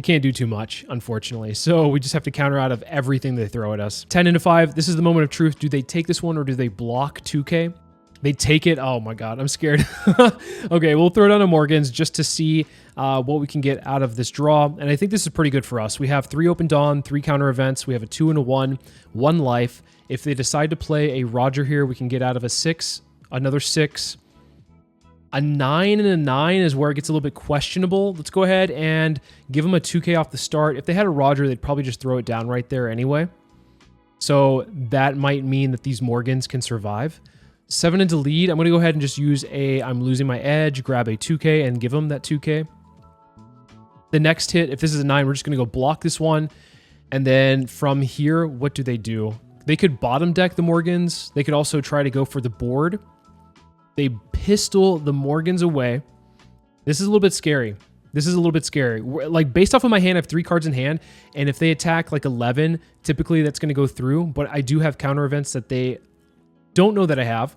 [SPEAKER 1] can't do too much, unfortunately. So we just have to counter out of everything they throw at us. 10 into 5, this is the moment of truth. Do they take this one or do they block 2K? They take it. Oh my God, I'm scared. Okay, we'll throw down a Morgans just to see what we can get out of this draw. And I think this is pretty good for us. We have 3 open Dawn, 3 counter events. We have a 2 and a 1, 1 life. If they decide to play a Roger here, we can get out of a 6, another 6. A 9 and a 9 is where it gets a little bit questionable. Let's go ahead and give them a 2K off the start. If they had a Roger, they'd probably just throw it down right there anyway. So that might mean that these Morgans can survive. 7 into lead. I'm going to go ahead and just use a I'm losing my edge, grab a 2K, and give them that 2K. The next hit, if this is a 9, we're just going to go block this one. And then from here, what do? They could bottom deck the Morgans. They could also try to go for the board. They pistol the Morgans away. This is a little bit scary. Like, based off of my hand, I have 3 cards in hand. And if they attack like 11, typically that's going to go through. But I do have counter events that they don't know that I have.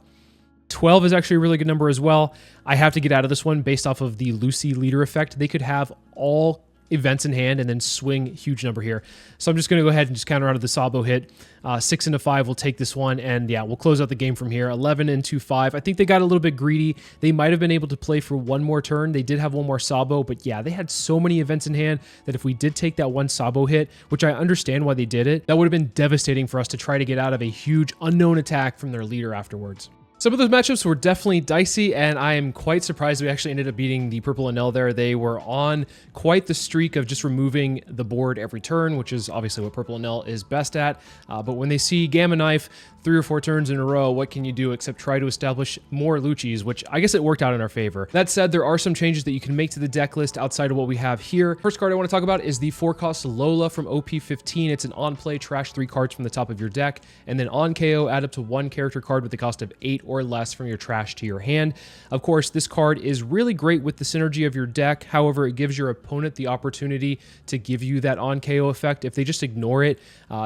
[SPEAKER 1] 12 is actually a really good number as well. I have to get out of this one based off of the Lucci leader effect. They could have all events in hand and then swing huge number here. So I'm just going to go ahead and just counter out of the Sabo hit. 6 into 5 will take this one, and yeah, we'll close out the game from here. 11 into 5. I think they got a little bit greedy. They might have been able to play for one more turn. They did have one more Sabo, but yeah, they had so many events in hand that if we did take that one Sabo hit, which I understand why they did it, that would have been devastating for us to try to get out of a huge unknown attack from their leader afterwards. Some of those matchups were definitely dicey, and I am quite surprised we actually ended up beating the Purple Enel there. They were on quite the streak of just removing the board every turn, which is obviously what Purple Enel is best at. But when they see Gamma Knife 3 or 4 turns in a row, what can you do except try to establish more Luccis, which I guess it worked out in our favor. That said, there are some changes that you can make to the deck list outside of what we have here. First card I want to talk about is the 4-cost Lola from OP15. It's an on-play, trash 3 cards from the top of your deck, and then on KO, add up to 1 character card with the cost of 8 or less from your trash to your hand. Of course, this card is really great with the synergy of your deck. However, it gives your opponent the opportunity to give you that on KO effect. If they just ignore it,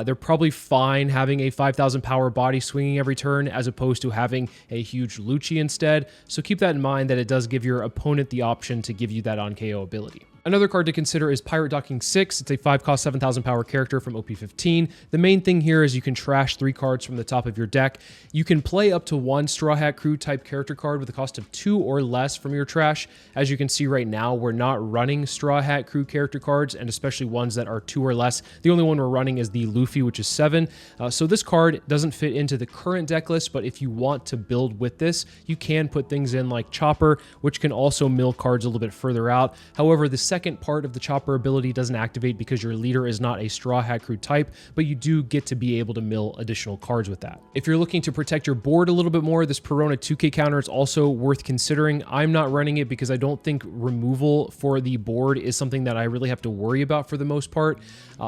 [SPEAKER 1] they're probably fine having a 5,000 power body swinging every turn as opposed to having a huge Lucci instead. So keep that in mind, that it does give your opponent the option to give you that on KO ability. Another card to consider is Pirate Docking 6. It's a 5-cost 7,000 power character from OP15. The main thing here is you can trash 3 cards from the top of your deck. You can play up to 1 Straw Hat Crew type character card with a cost of 2 or less from your trash. As you can see right now, we're not running Straw Hat Crew character cards, and especially ones that are 2 or less. The only one we're running is the Luffy, which is 7. So this card doesn't fit into the current deck list, but if you want to build with this, you can put things in like Chopper, which can also mill cards a little bit further out. However, the second part of the Chopper ability doesn't activate because your leader is not a Straw Hat Crew type, but you do get to be able to mill additional cards with that. If you're looking to protect your board a little bit more, this Perona 2K counter is also worth considering. I'm not running it because I don't think removal for the board is something that I really have to worry about for the most part.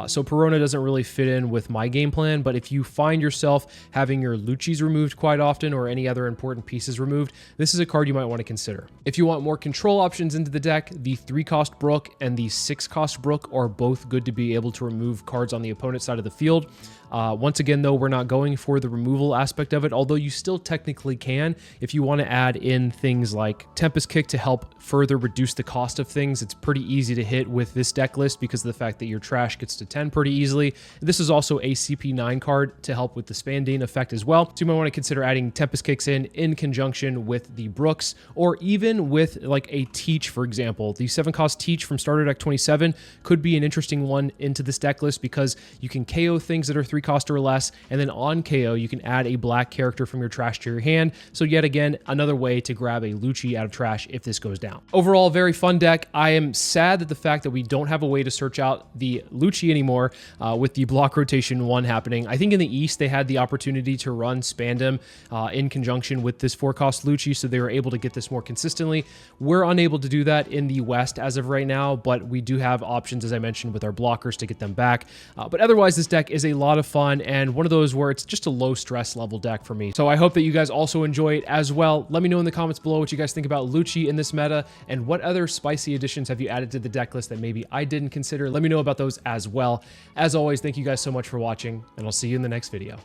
[SPEAKER 1] So Perona doesn't really fit in with my game plan, but if you find yourself having your Luccis removed quite often or any other important pieces removed, this is a card you might want to consider. If you want more control options into the deck, the 3-cost Brawl Brook and the 6-cost Brook are both good to be able to remove cards on the opponent's side of the field. Once again, though, we're not going for the removal aspect of it, although you still technically can if you want to add in things like Tempest Kick to help further reduce the cost of things. It's pretty easy to hit with this deck list because of the fact that your trash gets to 10 pretty easily. This is also a CP9 card to help with the Spandine effect as well. So you might want to consider adding Tempest Kicks in conjunction with the Brooks, or even with like a Teach, for example. The 7-cost Teach from starter deck 27 could be an interesting one into this deck list because you can KO things that are 3 cost or less, and then on KO you can add a black character from your trash to your hand. So yet again, another way to grab a Lucci out of trash if this goes down. Overall, very fun deck. I am sad that the fact that we don't have a way to search out the Lucci anymore with the block rotation 1 happening. I think in the East they had the opportunity to run Spandam in conjunction with this 4-cost Lucci, so they were able to get this more consistently. We're unable to do that in the West as of right now, but we do have options, as I mentioned, with our blockers to get them back. But otherwise, this deck is a lot of fun and one of those where it's just a low stress level deck for me. So I hope that you guys also enjoy it as well. Let me know in the comments below what you guys think about Lucci in this meta, and what other spicy additions have you added to the deck list that maybe I didn't consider. Let me know about those as well. As always, thank you guys so much for watching, and I'll see you in the next video.